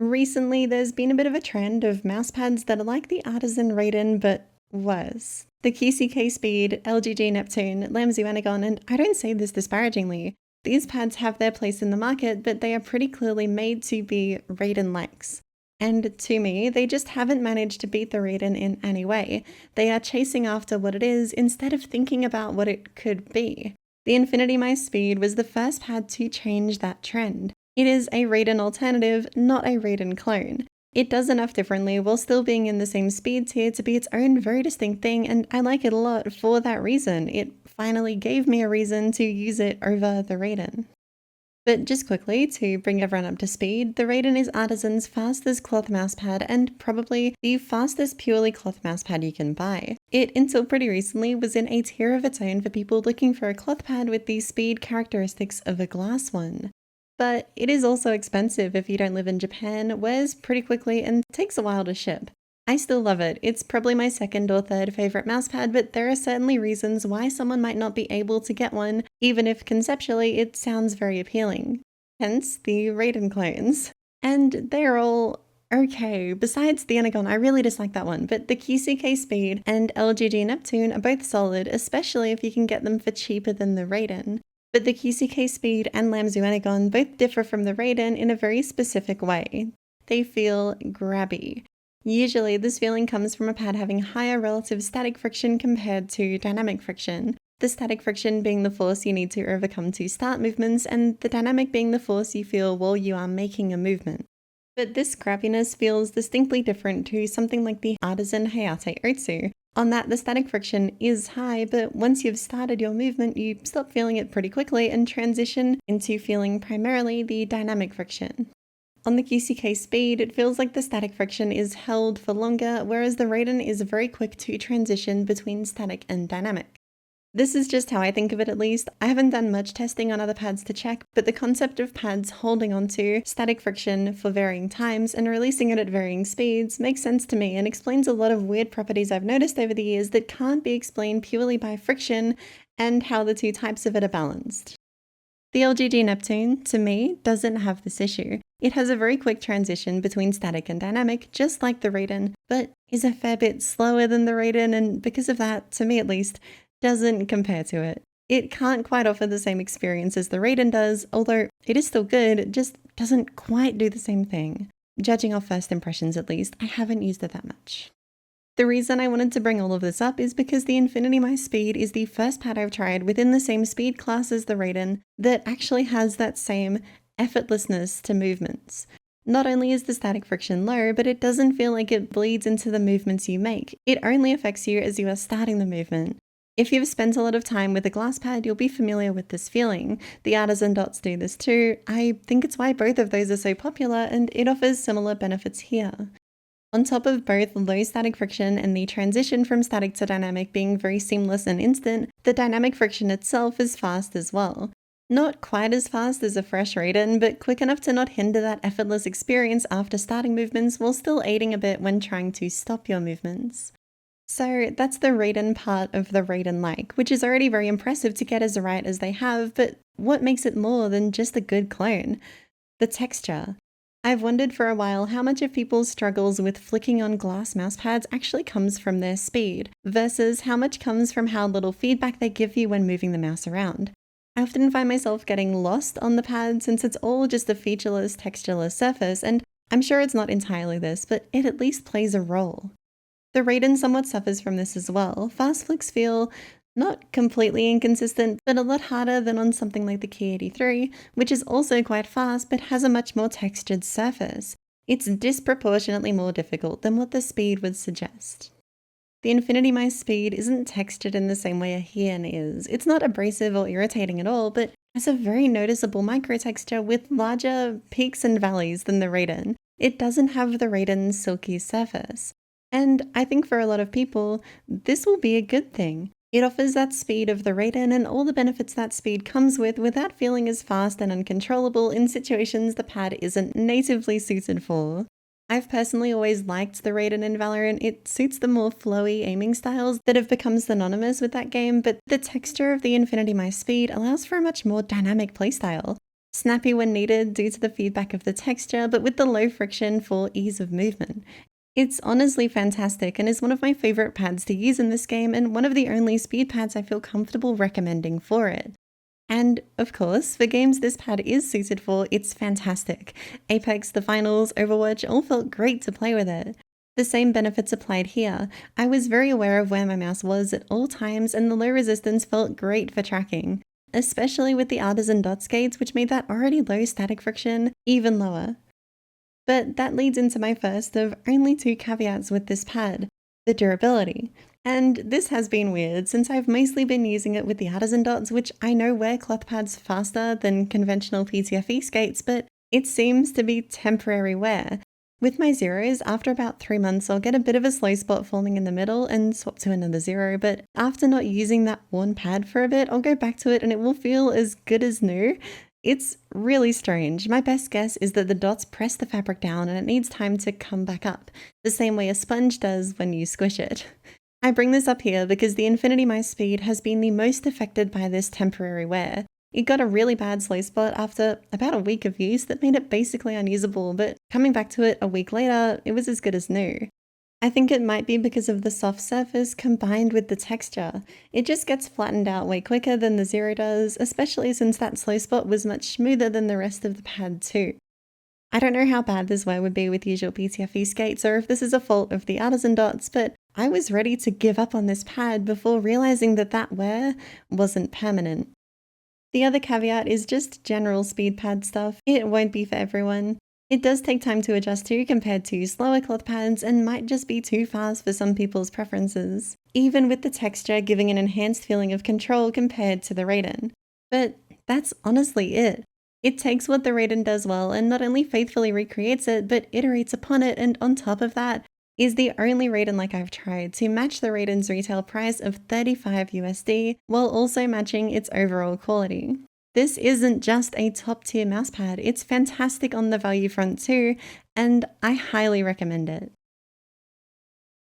Recently, there's been a bit of a trend of mousepads that are like the Artisan Raiden, but worse. The QCK Speed, LGG Neptune, Lamzu, and I don't say this disparagingly, these pads have their place in the market, but they are pretty clearly made to be Raiden-likes. And to me, they just haven't managed to beat the Raiden in any way. They are chasing after what it is instead of thinking about what it could be. The Infinitymice Speed was the first pad to change that trend. It is a Raiden alternative, not a Raiden clone. It does enough differently while still being in the same speed tier to be its own very distinct thing, and I like it a lot for that reason. It finally gave me a reason to use it over the Raiden. But just quickly, to bring everyone up to speed, the Raiden is Artisan's fastest cloth mousepad and probably the fastest purely cloth mousepad you can buy. It, until pretty recently, was in a tier of its own for people looking for a cloth pad with the speed characteristics of a glass one. But it is also expensive if you don't live in Japan, wears pretty quickly, and takes a while to ship. I still love it. It's probably my second or third favorite mousepad, but there are certainly reasons why someone might not be able to get one, even if conceptually it sounds very appealing. Hence the Raiden clones. And they're all okay. Besides the Anagon, I really dislike that one, but the QCK Speed and LGG Neptune are both solid, especially if you can get them for cheaper than the Raiden. But the QCK Speed and Lamzu Anagon both differ from the Raiden in a very specific way. They feel grabby. Usually, this feeling comes from a pad having higher relative static friction compared to dynamic friction. The static friction being the force you need to overcome to start movements, and the dynamic being the force you feel while you are making a movement. But this grabbiness feels distinctly different to something like the Artisan Hayate Otsu. On that, the static friction is high, but once you've started your movement, you stop feeling it pretty quickly and transition into feeling primarily the dynamic friction. On the QCK Speed, it feels like the static friction is held for longer, whereas the Raiden is very quick to transition between static and dynamic. This is just how I think of it, at least. I haven't done much testing on other pads to check, but the concept of pads holding onto static friction for varying times and releasing it at varying speeds makes sense to me and explains a lot of weird properties I've noticed over the years that can't be explained purely by friction and how the two types of it are balanced. The LGG Neptune, to me, doesn't have this issue. It has a very quick transition between static and dynamic, just like the Raiden, but is a fair bit slower than the Raiden, and because of that, to me at least, doesn't compare to it. It can't quite offer the same experience as the Raiden does, although it is still good, it just doesn't quite do the same thing. Judging off first impressions at least, I haven't used it that much. The reason I wanted to bring all of this up is because the Infinitymice Speed is the first pad I've tried within the same speed class as the Raiden that actually has that same effortlessness to movements. Not only is the static friction low, but it doesn't feel like it bleeds into the movements you make. It only affects you as you are starting the movement. If you've spent a lot of time with a glass pad, you'll be familiar with this feeling. The Artisan dots do this too. I think it's why both of those are so popular, and it offers similar benefits here. On top of both low static friction and the transition from static to dynamic being very seamless and instant, the dynamic friction itself is fast as well. Not quite as fast as a fresh Raiden, but quick enough to not hinder that effortless experience after starting movements while still aiding a bit when trying to stop your movements. So that's the Raiden part of the Raiden-like, which is already very impressive to get as right as they have, but what makes it more than just a good clone? The texture. I've wondered for a while how much of people's struggles with flicking on glass mousepads actually comes from their speed, versus how much comes from how little feedback they give you when moving the mouse around. I often find myself getting lost on the pad since it's all just a featureless, textureless surface, and I'm sure it's not entirely this, but it at least plays a role. The Raiden somewhat suffers from this as well. Fast flicks feel not completely inconsistent, but a lot harder than on something like the Key 83, which is also quite fast but has a much more textured surface. It's disproportionately more difficult than what the speed would suggest. The Infinitymice Speed isn't textured in the same way a Hien is. It's not abrasive or irritating at all, but has a very noticeable microtexture with larger peaks and valleys than the Raiden. It doesn't have the Raiden's silky surface. And I think for a lot of people, this will be a good thing. It offers that speed of the Raiden and all the benefits that speed comes with without feeling as fast and uncontrollable in situations the pad isn't natively suited for. I've personally always liked the Raiden in Valorant. It suits the more flowy aiming styles that have become synonymous with that game, but the texture of the Infinitymice Speed allows for a much more dynamic playstyle. Snappy when needed due to the feedback of the texture, but with the low friction for ease of movement. It's honestly fantastic and is one of my favorite pads to use in this game and one of the only speed pads I feel comfortable recommending for it. And of course, for games this pad is suited for, it's fantastic. Apex, the finals, Overwatch all felt great to play with it. The same benefits applied here. I was very aware of where my mouse was at all times and the low resistance felt great for tracking, especially with the Artisan dot skates, which made that already low static friction even lower. But that leads into my first of only two caveats with this pad, the durability. And this has been weird since I've mostly been using it with the Artisan dots, which I know wear cloth pads faster than conventional PTFE skates, but it seems to be temporary wear. With my zeros, after about 3 months, I'll get a bit of a slow spot forming in the middle and swap to another zero, but after not using that worn pad for a bit, I'll go back to it and it will feel as good as new. It's really strange. My best guess is that the dots press the fabric down and it needs time to come back up, the same way a sponge does when you squish it. I bring this up here because the Infinitymice Speed has been the most affected by this temporary wear. It got a really bad slow spot after about a week of use that made it basically unusable, but coming back to it a week later, it was as good as new. I think it might be because of the soft surface combined with the texture. It just gets flattened out way quicker than the Zero does, especially since that slow spot was much smoother than the rest of the pad too. I don't know how bad this wear would be with usual PTFE skates or if this is a fault of the Artisan dots, but I was ready to give up on this pad before realizing that that wear wasn't permanent. The other caveat is just general speed pad stuff. It won't be for everyone. It does take time to adjust to compared to slower cloth pads and might just be too fast for some people's preferences, even with the texture giving an enhanced feeling of control compared to the Raiden. But that's honestly it. It takes what the Raiden does well and not only faithfully recreates it, but iterates upon it, and on top of that, is the only Raiden like I've tried to match the Raiden's retail price of $35 USD while also matching its overall quality. This isn't just a top tier mousepad, it's fantastic on the value front too, and I highly recommend it.